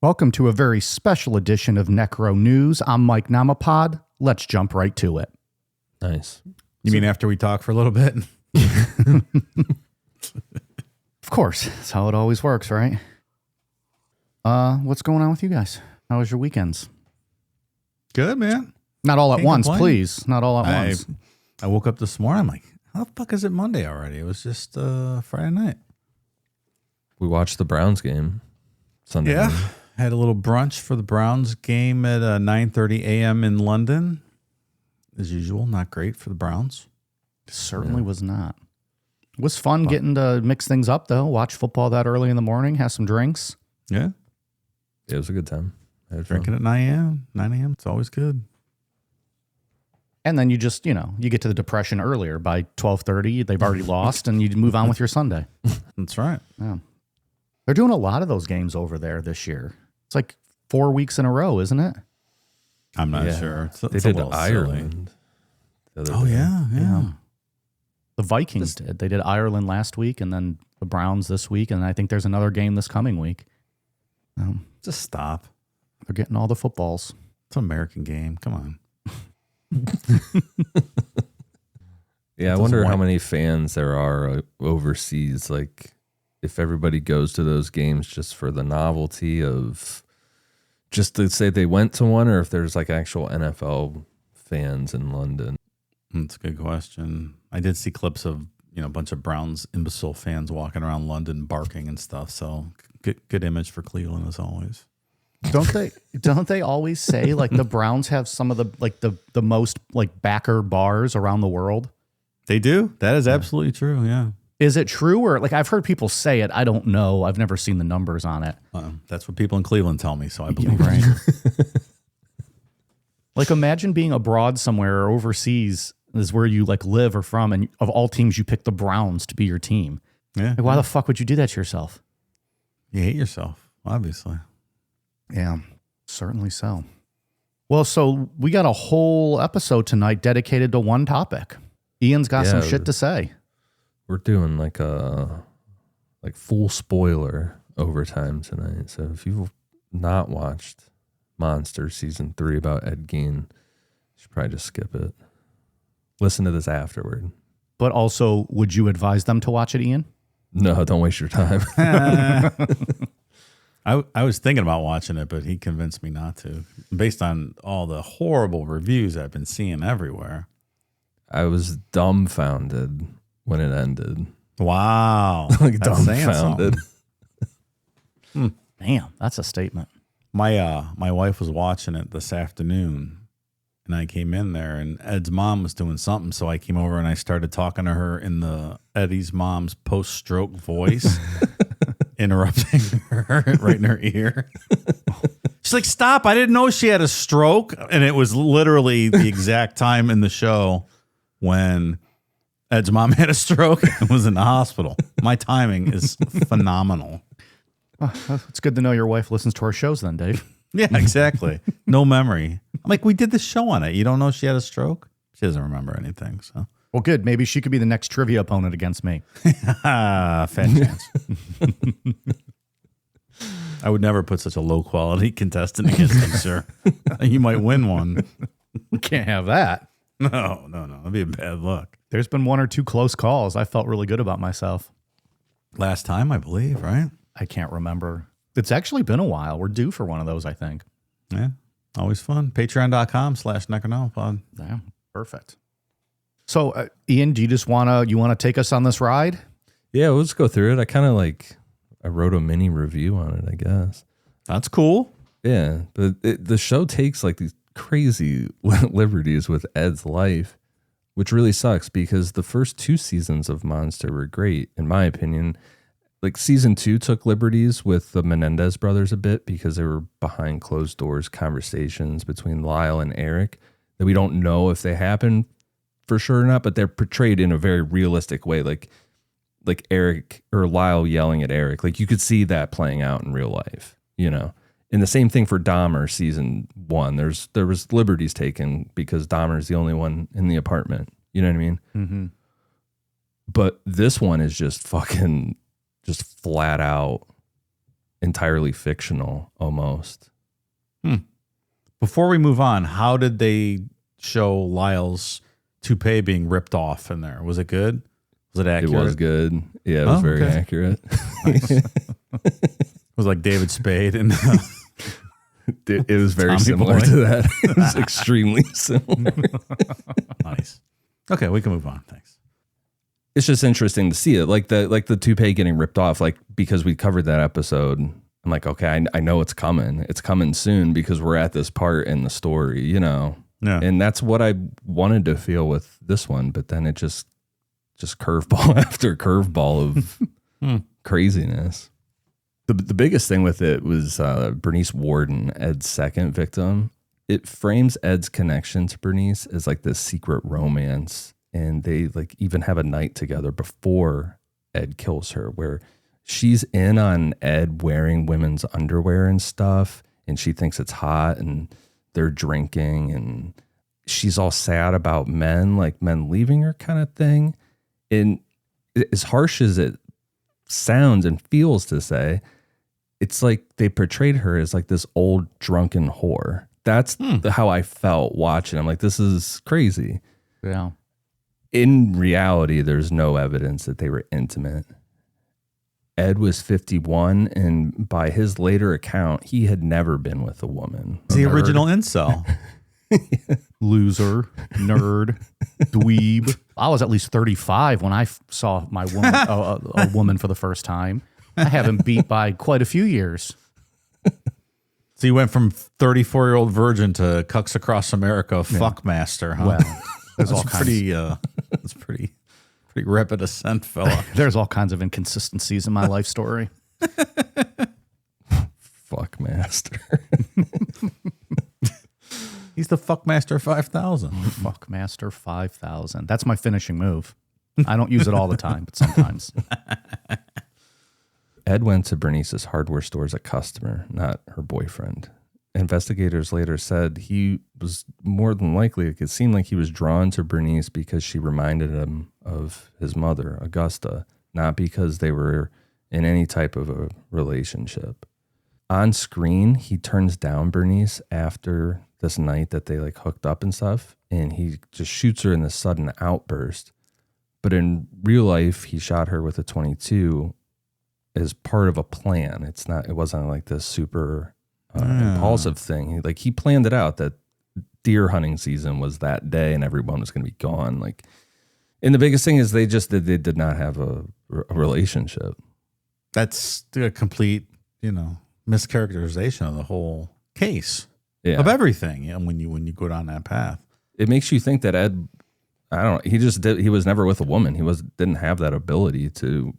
Welcome to a very special edition of Necro News. I'm Mike Namapod. Let's jump right to it. Nice. You mean after we talk for a little bit? Of course. That's how it always works, right? What's going on with you guys? How was your weekends? Good, man. Not all at Can't once, complain. please. Not all at once. I woke up this morning. I'm like, how the fuck is it Monday already? It was just Friday night. We watched the Browns game Sunday. Yeah. morning. Had a little brunch for the Browns game at 9:30 a.m. in London. As usual, not great for the Browns. It certainly was not. It was fun getting to mix things up, though. Watch football that early in the morning, have some drinks. Yeah. It was a good time. I had fun. Drinking at 9 a.m. 9 a.m. It's always good. And then you just, you get to the depression earlier. By 12:30, they've already lost, and you move on with your Sunday. That's right. Yeah. They're doing a lot of those games over there this year. It's like 4 weeks in a row, isn't it? I'm not Yeah. sure. It's They a did little Ireland. the other silly. Oh, day. yeah. The Vikings did. They did Ireland last week, and then the Browns this week, and I think there's another game this coming week. Just stop. They're getting all the footballs. It's an American game. Come on. Yeah, I Doesn't wonder how work. many fans there are overseas. Like, if everybody goes to those games just for the novelty of just to say they went to one, or if there's like actual NFL fans in London. That's a good question. I did see clips of, a bunch of Browns imbecile fans walking around London barking and stuff. So good image for Cleveland as always. Don't they always say like the Browns have some of the most like backer bars around the world? They do. That is absolutely true. Yeah. Is it true, or like I've heard people say it? I don't know. I've never seen the numbers on it. That's what people in Cleveland tell me. So I believe Right. it. Like imagine being abroad somewhere or overseas is where you like live or from, and of all teams you pick the Browns to be your team. Yeah. Like, why the fuck would you do that to yourself? You hate yourself, obviously. Yeah, certainly so. Well, so we got a whole episode tonight dedicated to one topic. Ian's got some Yeah. shit to say. We're doing like a full spoiler overtime tonight. So if you've not watched Monster Season 3 about Ed Gein, you should probably just skip it. Listen to this afterward. But also, would you advise them to watch it, Ian? No, don't waste your time. I was thinking about watching it, but he convinced me not to, based on all the horrible reviews I've been seeing everywhere. I was dumbfounded when it ended. Wow. Like That's saying dumbfounded. something. Damn, that's a statement. My wife was watching it this afternoon, and I came in there, and Ed's mom was doing something, so I came over and I started talking to her in the Eddie's mom's post-stroke voice, interrupting her right in her ear. She's like, "Stop! I didn't know she had a stroke," and it was literally the exact time in the show when Ed's mom had a stroke and was in the hospital. My timing is phenomenal. It's good to know your wife listens to our shows then, Dave. Yeah, exactly. No memory. I'm like, we did the show on it. You don't know she had a stroke? She doesn't remember anything. So, Well, good. Maybe she could be the next trivia opponent against me. fat chance. I would never put such a low quality contestant against you, sir. You might win one. We can't have that. No. That'd be a bad luck. There's been one or two close calls. I felt really good about myself. Last time, I believe, right? I can't remember. It's actually been a while. We're due for one of those, I think. Yeah. Always fun. Patreon.com/Necronopod. Yeah, perfect. So, Ian, do you just want to take us on this ride? Yeah, we'll just go through it. I wrote a mini review on it, I guess. That's cool. Yeah, but the show takes like these crazy liberties with Ed's life, which really sucks because the first two seasons of Monster were great, in my opinion. Like season 2 took liberties with the Menendez brothers a bit because they were behind closed doors conversations between Lyle and Eric that we don't know if they happened for sure or not, but they're portrayed in a very realistic way. Like Eric or Lyle yelling at Eric. Like you could see that playing out in real life, And the same thing for Dahmer season 1. There was liberties taken because Dahmer's the only one in the apartment. You know what I mean? Mm-hmm. But this one is just fucking just flat out entirely fictional almost. Before we move on, how did they show Lyle's toupee being ripped off in there? Was it good? Was it accurate? It was good. Yeah, it was very accurate. It was like David Spade and It was very Tommy similar Boy. to that. It was extremely similar. nice. Okay, we can move on. Thanks. It's just interesting to see it, like the toupee getting ripped off, like because we covered that episode. I'm like, okay, I know it's coming. It's coming soon because we're at this part in the story, you know. Yeah. And that's what I wanted to feel with this one, but then it just curveball after curveball of craziness. The biggest thing with it was Bernice Warden, Ed's second victim. It frames Ed's connection to Bernice as like this secret romance, and they like even have a night together before Ed kills her, where she's in on Ed wearing women's underwear and stuff, and she thinks it's hot, and they're drinking, and she's all sad about men, like men leaving her kind of thing. And as harsh as it sounds and feels to say, it's like they portrayed her as like this old drunken whore. That's how I felt watching. I'm like, this is crazy. Yeah. In reality, there's no evidence that they were intimate. Ed was 51, and by his later account, he had never been with a woman. The original incel. Loser, nerd, dweeb. I was at least 35 when I saw my woman, a woman for the first time. I haven't beat by quite a few years. So you went from 34-year-old virgin to cucks across America, fuckmaster, huh? Well, there's all That's kinds. pretty. That's pretty rapid ascent, fella. There's all kinds of inconsistencies in my life story. Fuck master. He's the fuckmaster 5000. Fuckmaster 5000. That's my finishing move. I don't use it all the time, but sometimes. Ed went to Bernice's hardware store as a customer, not her boyfriend. Investigators later said he was more than likely, it seemed like he was drawn to Bernice because she reminded him of his mother, Augusta, not because they were in any type of a relationship. On screen, he turns down Bernice after this night that they like hooked up and stuff, and he just shoots her in this sudden outburst. But in real life, he shot her with a .22 as part of a plan. It wasn't like this super impulsive thing. He planned it out that deer hunting season was that day and everyone was going to be gone. Like, and the biggest thing is they did not have a relationship. That's a complete, mischaracterization of the whole case Yeah. of everything. When you go down that path, It makes you think that Ed, I don't know, he was never with a woman. Didn't have that ability to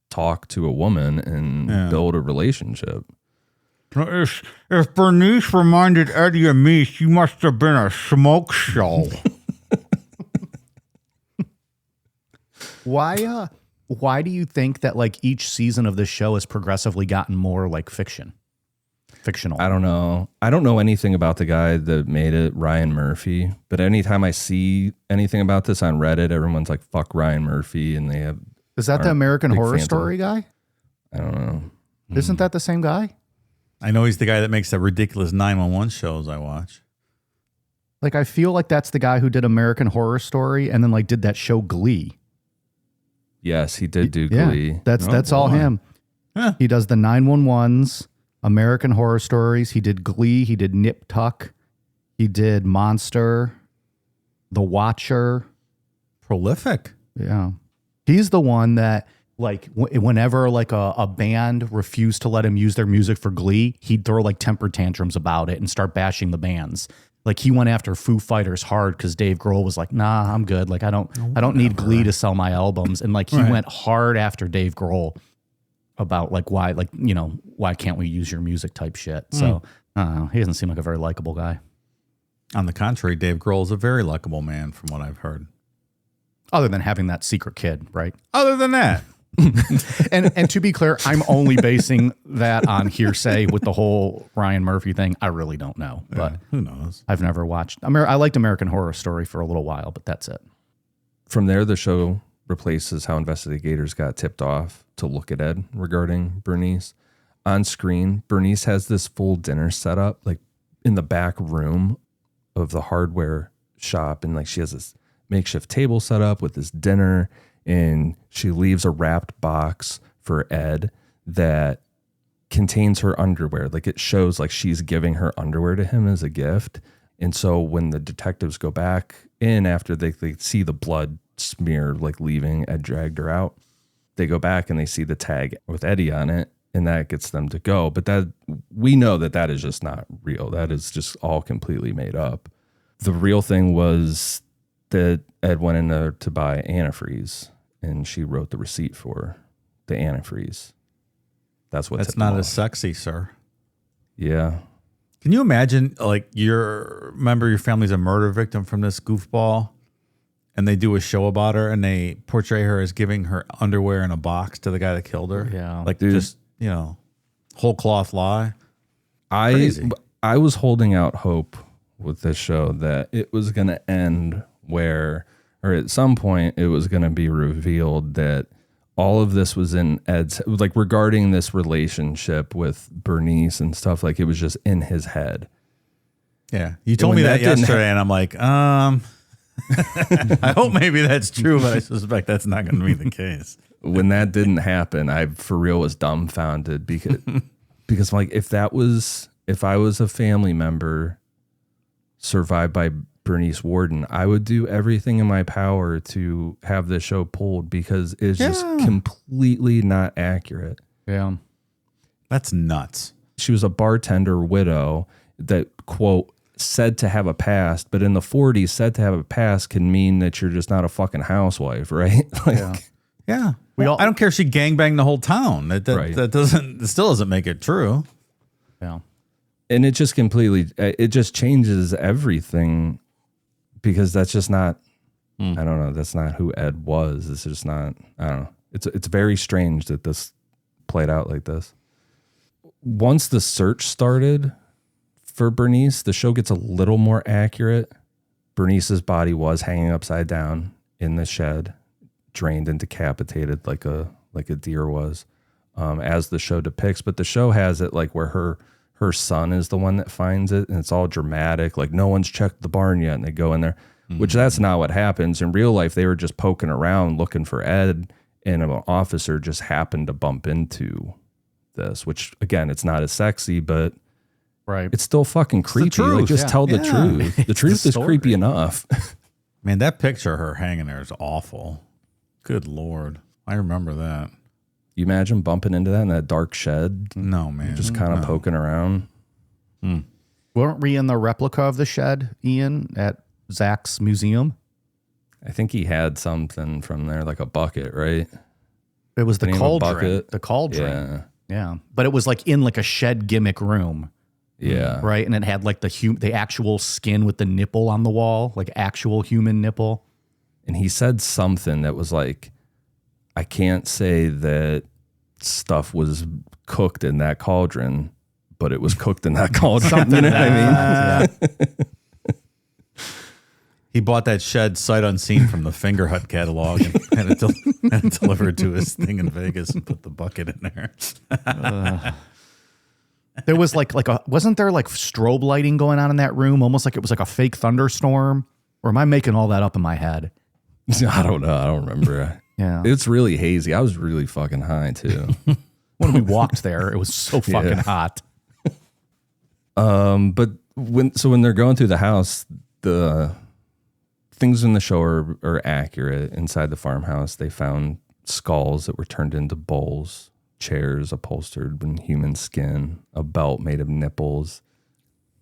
talk to a woman and build a relationship. if Bernice reminded Eddie of me, she must have been a smoke show. Why do you think that like each season of this show has progressively gotten more like fictional? I don't know. I don't know anything about the guy that made it, Ryan Murphy. But anytime I see anything about this on Reddit, everyone's like, fuck Ryan Murphy. And they have. Is that the American big Horror fans of Story guy? I don't know. Isn't that the same guy? I know he's the guy that makes the ridiculous 911 shows I watch. Like, I feel like that's the guy who did American Horror Story and then like did that show Glee. Yes, he did do Yeah, Glee. that's all boy. him. Huh. He does the 911s, American Horror Stories. He did Glee. He did Nip Tuck. He did Monster, The Watcher. Prolific. Yeah. He's the one that like whenever like a band refused to let him use their music for Glee, he'd throw like temper tantrums about it and start bashing the bands. Like he went after Foo Fighters hard because Dave Grohl was like, nah, I'm good. Like I don't need Glee to sell my albums. And like he went hard after Dave Grohl about like why can't we use your music type shit. So I don't know. He doesn't seem like a very likable guy. On the contrary, Dave Grohl is a very likable man from what I've heard. Other than having that secret kid, right? Other than that, And to be clear, I'm only basing that on hearsay with the whole Ryan Murphy thing. I really don't know, but who knows? I've never watched. I liked American Horror Story for a little while, but that's it. From there, the show replaces how investigators got tipped off to look at Ed regarding Bernice. on screen, Bernice has this full dinner set up, like in the back room of the hardware shop. And like she has this makeshift table set up with this dinner, and she leaves a wrapped box for Ed that contains her underwear. Like it shows like she's giving her underwear to him as a gift. And so when the detectives go back in after they see the blood smear, like leaving, Ed dragged her out, they go back and they see the tag with Eddie on it, and that gets them to go. But that we know that is just not real. That is just all completely made up. The real thing was that Ed went in there to buy antifreeze, and she wrote the receipt for the antifreeze. That's not as sexy, sir. Yeah. Can you imagine, like, your family's a murder victim from this goofball, and they do a show about her, and they portray her as giving her underwear in a box to the guy that killed her? Yeah. Like, dude, just, whole cloth lie. Crazy. I was holding out hope with this show that it was going to end where, or at some point, it was going to be revealed that all of this was in Ed's, like regarding this relationship with Bernice and stuff, like it was just in his head. Yeah. You told me that yesterday, and I'm like, I hope maybe that's true, but I suspect that's not going to be the case. When that didn't happen, I for real was dumbfounded because like if I was a family member survived by Bernice Warden, I would do everything in my power to have this show pulled because it's just completely not accurate. Yeah. That's nuts. She was a bartender widow that, quote, said to have a past, but in the 40s, said to have a past can mean that you're just not a fucking housewife, right? Like, yeah. I don't care if she gangbanged the whole town. That still doesn't make it true. Yeah. And it just it just changes everything because that's just not, I don't know, that's not who Ed was. It's just not, I don't know. It's very strange that this played out like this. Once the search started for Bernice, the show gets a little more accurate. Bernice's body was hanging upside down in the shed, drained and decapitated like a deer was, as the show depicts. But the show has it like where her son is the one that finds it, and it's all dramatic, like no one's checked the barn yet, and they go in there, which that's not what happens. In real life, they were just poking around looking for Ed, and an officer just happened to bump into this, which again, it's not as sexy, but right, it's still fucking creepy. Truth, like just tell the truth. The truth is creepy enough. Man, that picture of her hanging there is awful. Good Lord. I remember that. You imagine bumping into that in that dark shed? No, man. Just kind of poking around. Weren't we in the replica of the shed, Ian, at Zach's museum? I think he had something from there, like a bucket, right? It was the Didn't he have a cauldron. bucket? The cauldron. Yeah. Yeah. But it was like in like a shed gimmick room. Yeah. Right. And it had like the actual skin with the nipple on the wall, like actual human nipple. And he said something that was like, I can't say that stuff was cooked in that cauldron, but it was cooked in that cauldron. You know what I mean? He bought that shed sight unseen from the Finger Hut catalog and had it delivered to his thing in Vegas and put the bucket in there. There was wasn't there like strobe lighting going on in that room? Almost like it was like a fake thunderstorm. Or am I making all that up in my head? I don't know. I don't remember. Yeah. It's really hazy. I was really fucking high too. When we walked there, it was so fucking hot. But when they're going through the house, the things in the show are accurate. Inside the farmhouse, they found skulls that were turned into bowls, chairs upholstered in human skin, a belt made of nipples,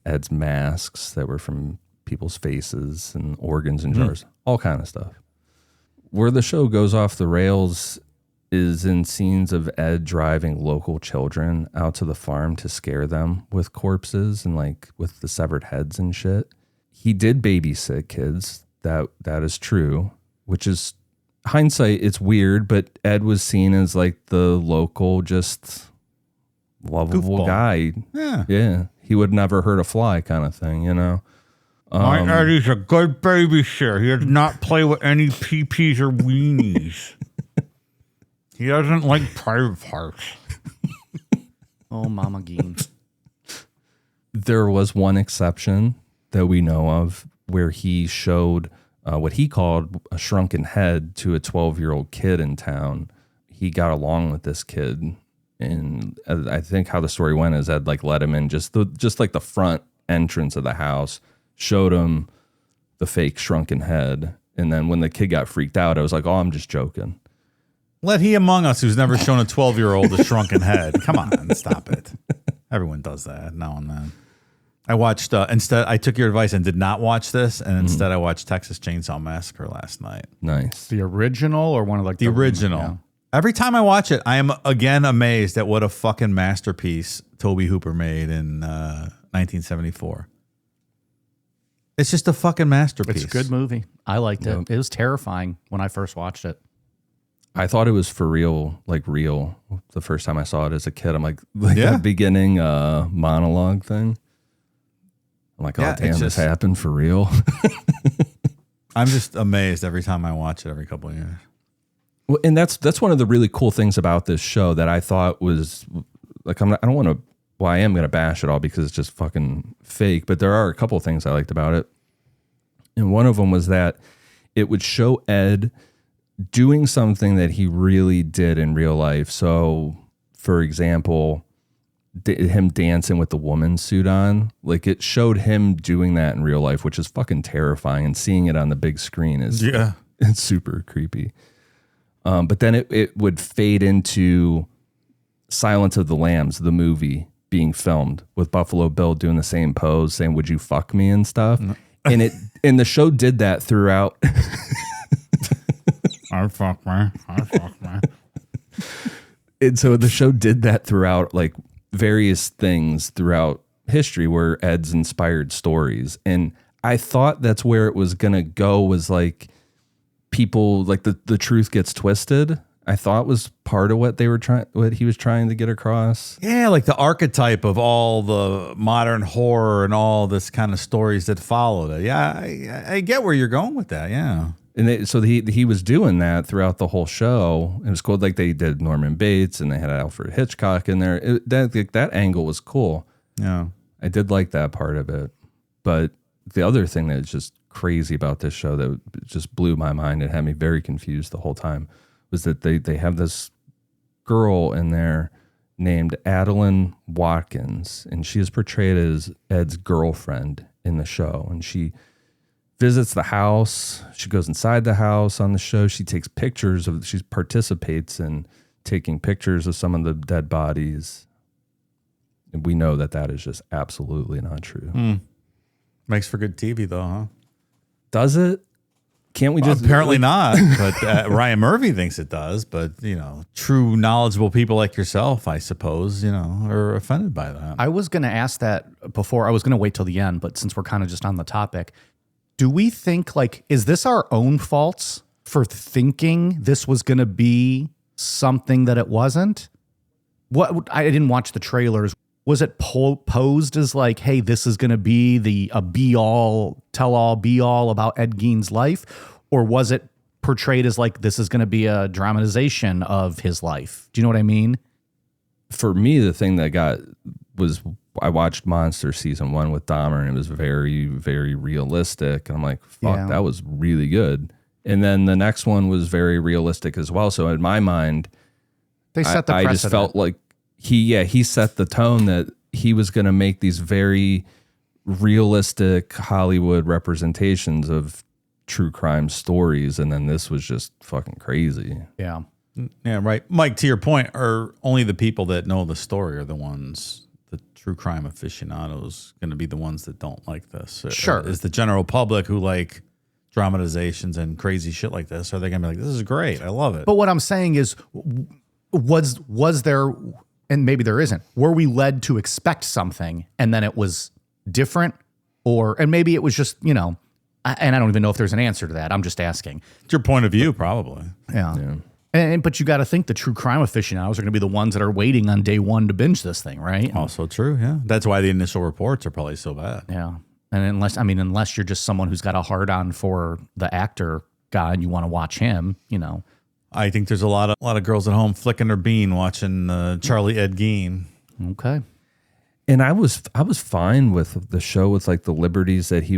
Ed's masks that were from people's faces, and organs in jars, all kind of stuff. Where the show goes off the rails is in scenes of Ed driving local children out to the farm to scare them with corpses and like with the severed heads and shit. He did babysit kids. That is true, which is hindsight. It's weird, but Ed was seen as like the local, just lovable Goofball guy. Yeah. He would never hurt a fly kind of thing, you know? My Eddie's a good babysitter. He does not play with any pee-pees or weenies. He doesn't like private parts. Oh, Mama Gein. There was one exception that we know of where he showed what he called a shrunken head to a 12-year-old kid in town. He got along with this kid, and I think how the story went is Ed like let him in just like the front entrance of the house, showed him the fake shrunken head, and then when the kid got freaked out, I was like, "Oh, I'm just joking." Let he among us who's never shown a 12-year-old a shrunken head. Come on, stop it. Everyone does that now and then. I watched, instead, I took your advice and did not watch this, and instead I watched Texas Chainsaw Massacre last night. Nice. The original or one of like The original. Yeah. Every time I watch it, I am again amazed at what a fucking masterpiece Tobe Hooper made in 1974. It's just a fucking masterpiece. It's a good movie. I liked it. It was terrifying when I first watched it. I thought it was for real, like real. The first time I saw it as a kid, I'm like that beginning monologue thing. I'm like, oh, damn, this happened for real. I'm just amazed every time I watch it every couple of years. Well, and that's one of the really cool things about this show that I thought was like, I don't want to, well, I am going to bash it all because it's just fucking fake, but there are a couple of things I liked about it. And one of them was that it would show Ed doing something that he really did in real life. So, for example, him dancing with the woman's suit on, like it showed him doing that in real life, which is fucking terrifying, and seeing it on the big screen is it's super creepy. But then it would fade into Silence of the Lambs, the movie being filmed with Buffalo Bill doing the same pose, saying, "Would you fuck me?" and stuff. And the show did that throughout. I fuck me. And so the show did that throughout, like various things throughout history where Ed's inspired stories. And I thought that's where it was going to go, was like people, like the truth gets twisted. I thought was part of what he was trying to get across. Yeah, like the archetype of all the modern horror and all this kind of stories that followed it. Yeah, I get where you're going with that. Yeah. And so he was doing that throughout the whole show. It was cool. Like they did Norman Bates and they had Alfred Hitchcock in there. That angle was cool. Yeah. I did like that part of it. But the other thing that's just crazy about this show that just blew my mind and had me very confused the whole time was that they have this girl in there named Adeline Watkins, and she is portrayed as Ed's girlfriend in the show. And she visits the house. She goes inside the house on the show. She takes pictures she participates in taking pictures of some of the dead bodies. And we know that is just absolutely not true. Makes for good TV though, huh? Does it? Can't we just... Apparently not, but Ryan Murphy thinks it does. But, true knowledgeable people like yourself, I suppose, are offended by that. I was going to ask that before. I was going to wait till the end, but since we're kind of just on the topic, do we think, like, is this our own faults for thinking this was going to be something that it wasn't? I didn't watch the trailers. Was it posed as like, hey, this is going to be a be-all, tell-all, be-all about Ed Gein's life? Or was it portrayed as like, this is going to be a dramatization of his life? Do you know what I mean? For me, the thing that was I watched Monster season 1 with Dahmer, and it was very, very realistic. And I'm like, fuck, that was really good. And then the next one was very realistic as well. So in my mind, they set the precedent. I just felt like he set the tone that he was going to make these very realistic Hollywood representations of true crime stories. And then this was just fucking crazy. Yeah. Yeah, right. Mike, to your point, are only the people that know the story are the ones, the true crime aficionados, going to be the ones that don't like this? Sure. Is the general public who like dramatizations and crazy shit like this, are they going to be like, this is great, I love it? But what I'm saying is, was there, and maybe there isn't, were we led to expect something and then it was different? And maybe it was just, and I don't even know if there's an answer to that. I'm just asking. It's your point of view, probably. Yeah. But you got to think the true crime aficionados are going to be the ones that are waiting on day one to binge this thing, right? Also true, yeah. That's why the initial reports are probably so bad. Yeah. And unless you're just someone who's got a hard on for the actor guy and you want to watch him, I think there's a lot of girls at home flicking their bean watching Charlie Ed Gein. Okay. And I was fine with the show, with like the liberties that he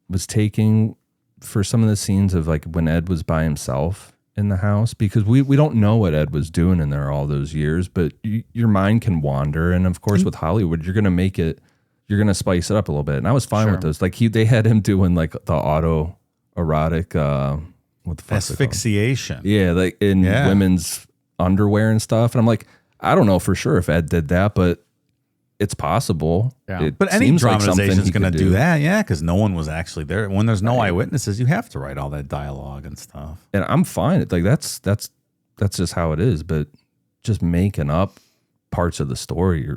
was taking for some of the scenes of like when Ed was by himself in the house, because we don't know what Ed was doing in there all those years, but your mind can wander. And of course with Hollywood, you're going to spice it up a little bit. And I was fine with those. Like they had him doing like the autoerotic, what the fuck asphyxiation. Yeah. Like in women's underwear and stuff. And I'm like, I don't know for sure if Ed did that, but it's possible. Yeah. But any dramatization is going to do that. Yeah. Because no one was actually there. When there's no eyewitnesses, you have to write all that dialogue and stuff. And I'm fine. Like that's just how it is. But just making up parts of the story,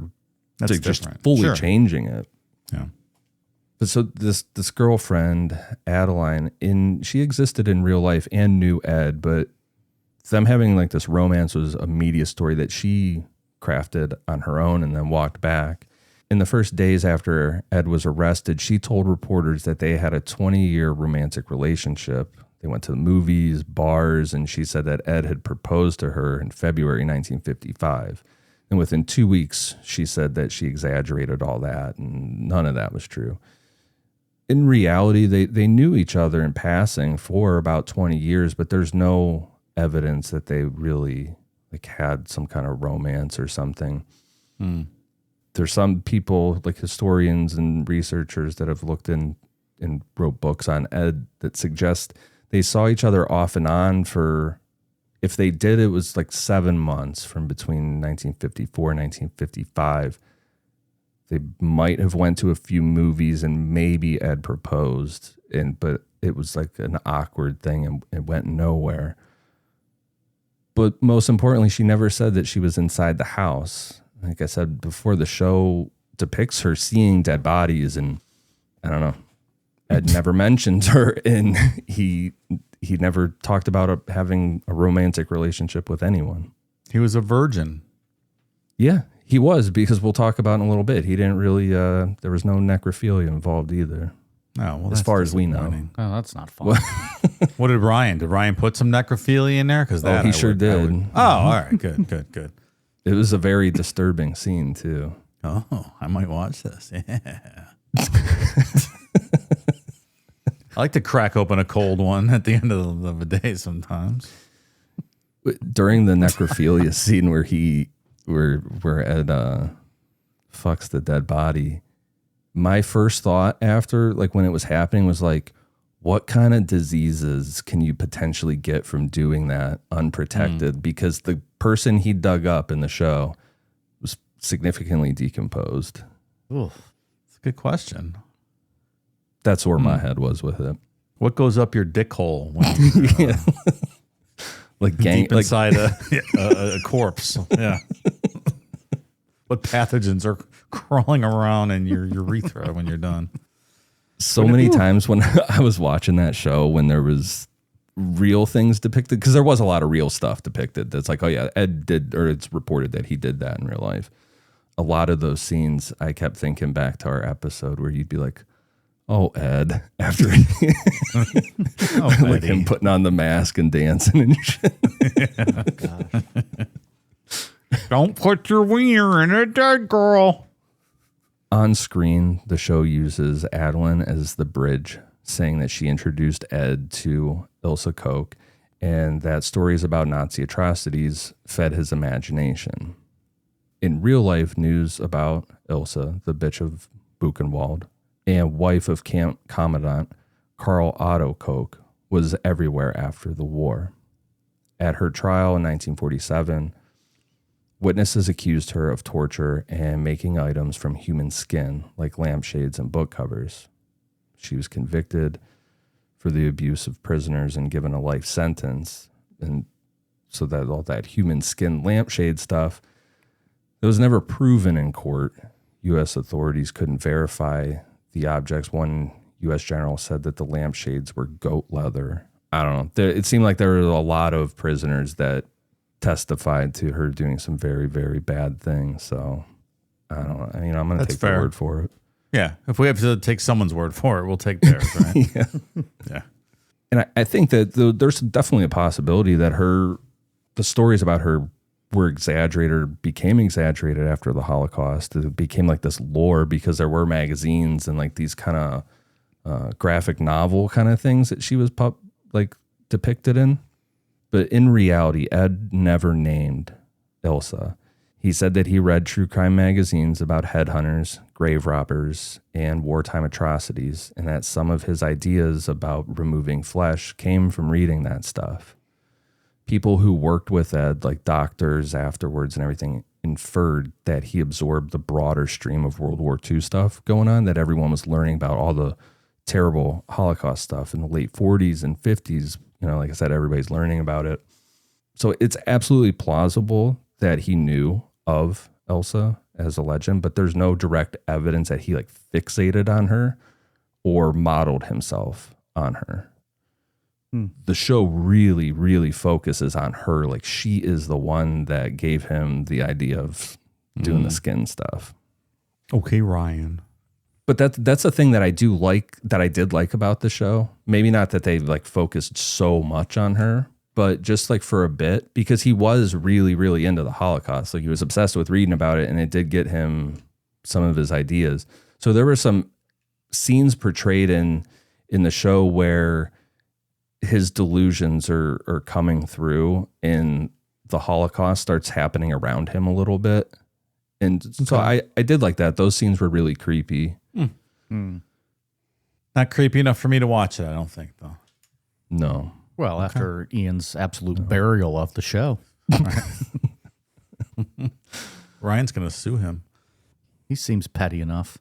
That's like just different. fully changing it. Yeah. But so this girlfriend, Adeline, she existed in real life and knew Ed, but them having like this romance was a media story that she crafted on her own and then walked back. In the first days after Ed was arrested, she told reporters that they had a 20-year romantic relationship. They went to the movies, bars, and she said that Ed had proposed to her in February 1955. And within 2 weeks, she said that she exaggerated all that, and none of that was true. In reality, they knew each other in passing for about 20 years, but there's no evidence that they really like had some kind of romance or something. There's some people, like historians and researchers, that have looked in and wrote books on Ed that suggest they saw each other off and on for, if they did, it was like 7 months from between 1954 and 1955. They might have went to a few movies and maybe Ed proposed, but it was like an awkward thing and it went nowhere. But most importantly, she never said that she was inside the house. Like I said before, the show depicts her seeing dead bodies, and I don't know, Ed never mentioned her, and he never talked about having a romantic relationship with anyone. He was a virgin. Yeah, he was, because we'll talk about in a little bit. He didn't really, there was no necrophilia involved either. Oh, well, as far as we know. Oh, that's not fun. What did Ryan? Did Ryan put some necrophilia in there? Because he sure did. Oh, all right. Good. It was a very disturbing scene, too. Oh, I might watch this. Yeah. I like to crack open a cold one at the end of the day sometimes. During the necrophilia scene where Ed fucks the dead body, my first thought after, like when it was happening, was like, what kind of diseases can you potentially get from doing that unprotected? Because the person he dug up in the show was significantly decomposed. Ooh, that's a good question. That's where my head was with it. What goes up your dick hole when like deep inside a corpse? Yeah. What pathogens are crawling around in your urethra when you're done? So many times when I was watching that show, when there was real things depicted, because there was a lot of real stuff depicted that's like, oh yeah, Ed did, or it's reported that he did that in real life. A lot of those scenes, I kept thinking back to our episode where you'd be like, oh, Ed, after like him putting on the mask and dancing and shit. Yeah, don't put your wiener in a dead girl. On screen, the show uses Adeline as the bridge, saying that she introduced Ed to Ilsa Koch, and that stories about Nazi atrocities fed his imagination. In real life, news about Ilsa, the bitch of Buchenwald, and wife of Camp Commandant Karl Otto Koch, was everywhere after the war. At her trial in 1947, witnesses accused her of torture and making items from human skin, like lampshades and book covers. She was convicted for the abuse of prisoners and given a life sentence. And so that all that human skin lampshade stuff, it was never proven in court. U.S. authorities couldn't verify the objects. One U.S. general said that the lampshades were goat leather. I don't know. It seemed like there were a lot of prisoners that testified to her doing some very, very bad things. So I don't know. I'm going to take their word for it. Yeah. If we have to take someone's word for it, we'll take theirs, right? Yeah. Yeah. And I think that there's definitely a possibility that the stories about her were exaggerated or became exaggerated after the Holocaust. It became like this lore because there were magazines and like these kind of graphic novel kind of things that she was like depicted in. But in reality, Ed never named Ilsa. He said that he read true crime magazines about headhunters, grave robbers, and wartime atrocities, and that some of his ideas about removing flesh came from reading that stuff. People who worked with Ed, like doctors afterwards and everything, inferred that he absorbed the broader stream of World War II stuff going on, that everyone was learning about all the terrible Holocaust stuff in the late 40s and 50s. You know, like I said, everybody's learning about it. So it's absolutely plausible that he knew of Elsa as a legend, but there's no direct evidence that he like fixated on her or modeled himself on her. The show really, really focuses on her. Like she is the one that gave him the idea of doing the skin stuff. Okay, Ryan. But that's the thing that I do like, that I did like about the show. Maybe not that they like focused so much on her, but just like for a bit, because he was really, really into the Holocaust. Like he was obsessed with reading about it, and it did get him some of his ideas. So there were some scenes portrayed in the show where his delusions are coming through, and the Holocaust starts happening around him a little bit. And so I did like that. Those scenes were really creepy. Not creepy enough for me to watch it, I don't think, though. No. Well, after Ian's absolute burial of the show. Ryan's going to sue him. He seems petty enough.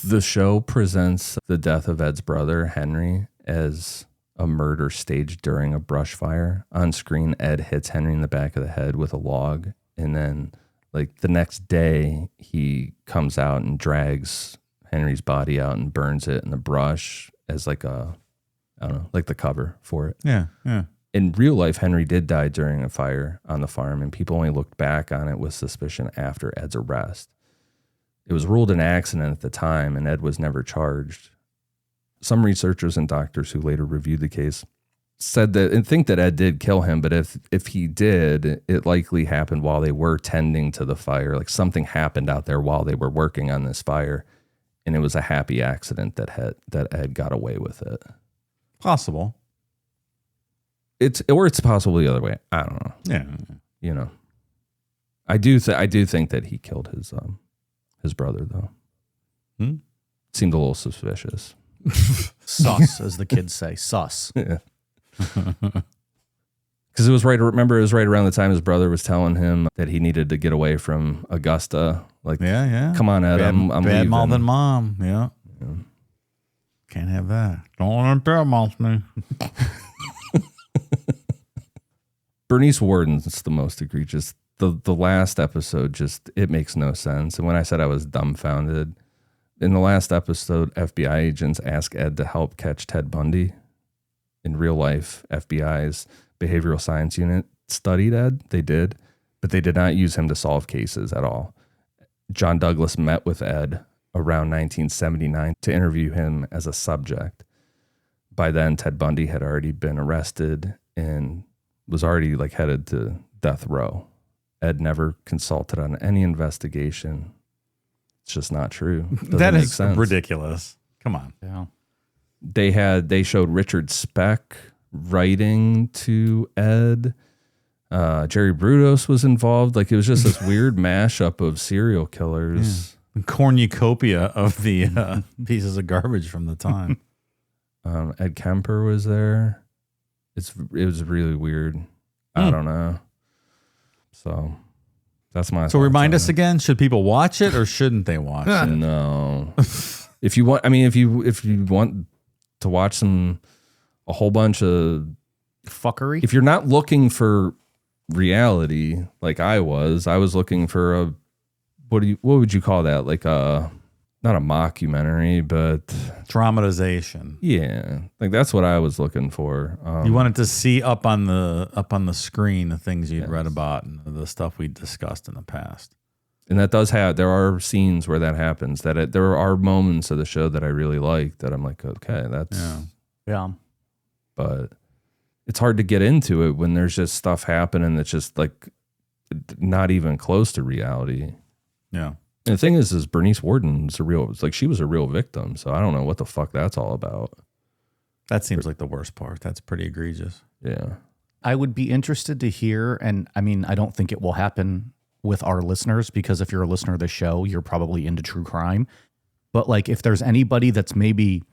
The show presents the death of Ed's brother, Henry, as a murder staged during a brush fire. On screen, Ed hits Henry in the back of the head with a log. And then, like, the next day, he comes out and drags Henry's body out and burns it in the brush as like a, I don't know, like the cover for it. Yeah. In real life, Henry did die during a fire on the farm, and people only looked back on it with suspicion after Ed's arrest. It was ruled an accident at the time, and Ed was never charged. Some researchers and doctors who later reviewed the case said that and think that Ed did kill him, but if he did, it likely happened while they were tending to the fire. Like something happened out there while they were working on this fire, and it was a happy accident that Ed got away with it. Possible. It's possible the other way. I don't know. Yeah. You know, I do think that he killed his brother, though. Seemed a little suspicious. Sus, as the kids say. Sus. Yeah. Because it was right around the time his brother was telling him that he needed to get away from Augusta. Like, Yeah. come on, Ed, I'm bad leaving. mouthing mom. Yeah. Can't have that. Don't want to bad mouth me. Bernice Warden's the most egregious. The last episode it makes no sense. And when I said I was dumbfounded, in the last episode, FBI agents asked Ed to help catch Ted Bundy. In real life, FBI's behavioral science unit studied Ed. They did, but they did not use him to solve cases at all. John Douglas met with Ed around 1979 to interview him as a subject. By then, Ted Bundy had already been arrested and was already like headed to death row. Ed never consulted on any investigation. It's just not true. That is ridiculous. Come on. Yeah. They showed Richard Speck writing to Ed. Jerry Brudos was involved. Like it was just this weird mashup of serial killers. Yeah. Cornucopia of the pieces of garbage from the time. Ed Kemper was there. It was really weird. I don't know. So that's my. So remind us again. Should people watch it or shouldn't they watch it? No. If you want, if you want to watch a whole bunch of fuckery. If you're not looking for reality, like I was looking for what would you call that? Like not a mockumentary, but dramatization. Yeah, like that's what I was looking for. You wanted to see up on the screen the things you'd read about and the stuff we discussed in the past. And that does there are scenes where that happens. There are moments of the show that I really like. That I'm like, okay, that's yeah. But it's hard to get into it when there's just stuff happening that's just like not even close to reality. Yeah. And the thing is Bernice Warden's she was a real victim. So I don't know what the fuck that's all about. That seems like the worst part. That's pretty egregious. Yeah. I would be interested to hear, and I mean, I don't think it will happen with our listeners, because if you're a listener of the show, you're probably into true crime. But like, if there's anybody that's maybe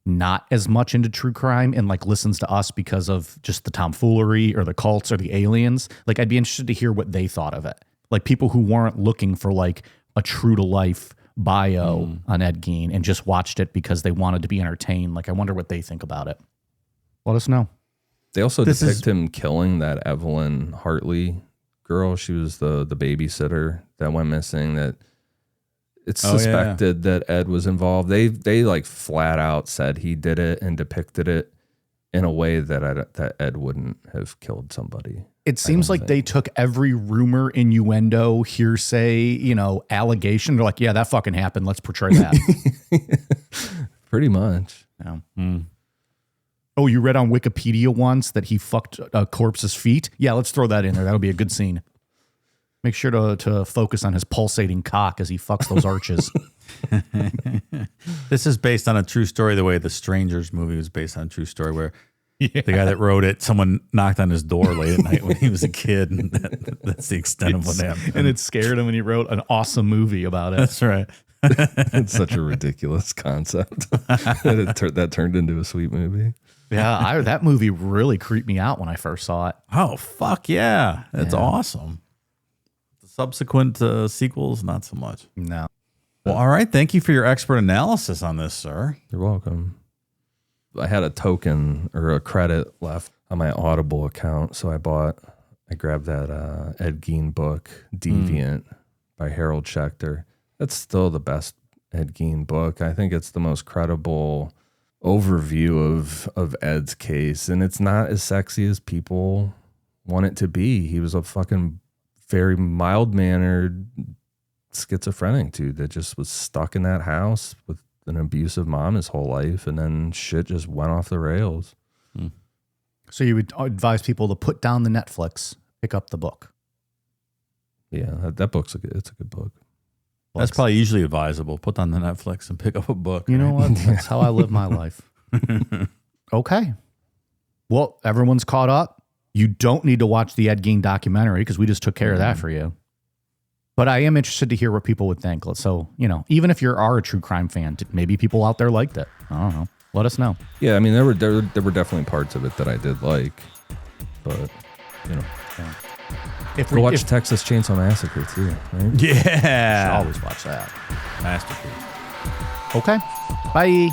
not as much into true crime and like listens to us because of just the tomfoolery or the cults or the aliens, like I'd be interested to hear what they thought of it. Like people who weren't looking for like a true to life bio on Ed Gein and just watched it because they wanted to be entertained. Like, I wonder what they think about it. Let us know. They also depict him killing that Evelyn Hartley girl. She was the babysitter that went missing. That it's suspected that Ed was involved. They like flat out said he did it and depicted it in a way that Ed wouldn't have killed somebody. It seems like they took every rumor, innuendo, hearsay, allegation. They're like, yeah, that fucking happened. Let's portray that. Pretty much. Yeah. Oh, you read on Wikipedia once that he fucked a corpse's feet? Yeah, let's throw that in there. That'll be a good scene. Make sure to focus on his pulsating cock as he fucks those arches. This is based on a true story, the way The Strangers movie was based on a true story, where the guy that wrote it, someone knocked on his door late at night when he was a kid, and that's the extent of what happened. And it scared him, and he wrote an awesome movie about it. That's right. It's such a ridiculous concept. that turned into a sweet movie. Yeah, that movie really creeped me out when I first saw it. Oh, fuck yeah. That's awesome. The subsequent sequels, not so much. No. Well, all right. Thank you for your expert analysis on this, sir. You're welcome. I had a token or a credit left on my Audible account, so I grabbed that Ed Gein book, Deviant, by Harold Schechter. That's still the best Ed Gein book. I think it's the most credible overview of Ed's case, and it's not as sexy as people want it to be. He was a fucking very mild-mannered schizophrenic dude that just was stuck in that house with an abusive mom his whole life, and then shit just went off the rails. So you would advise people to put down the Netflix, pick up the book. Yeah, that book's it's a good book. That's probably usually advisable. Put on the Netflix and pick up a book. You know what? That's how I live my life. Okay. Well, everyone's caught up. You don't need to watch the Ed Gein documentary because we just took care of that for you. But I am interested to hear what people would think. So, even if you are a true crime fan, maybe people out there liked it. I don't know. Let us know. Yeah, I mean, there were definitely parts of it that I did like, but If we watch Texas Chainsaw Massacre too, right? Yeah. Should always watch that. Masterpiece. Okay. Bye.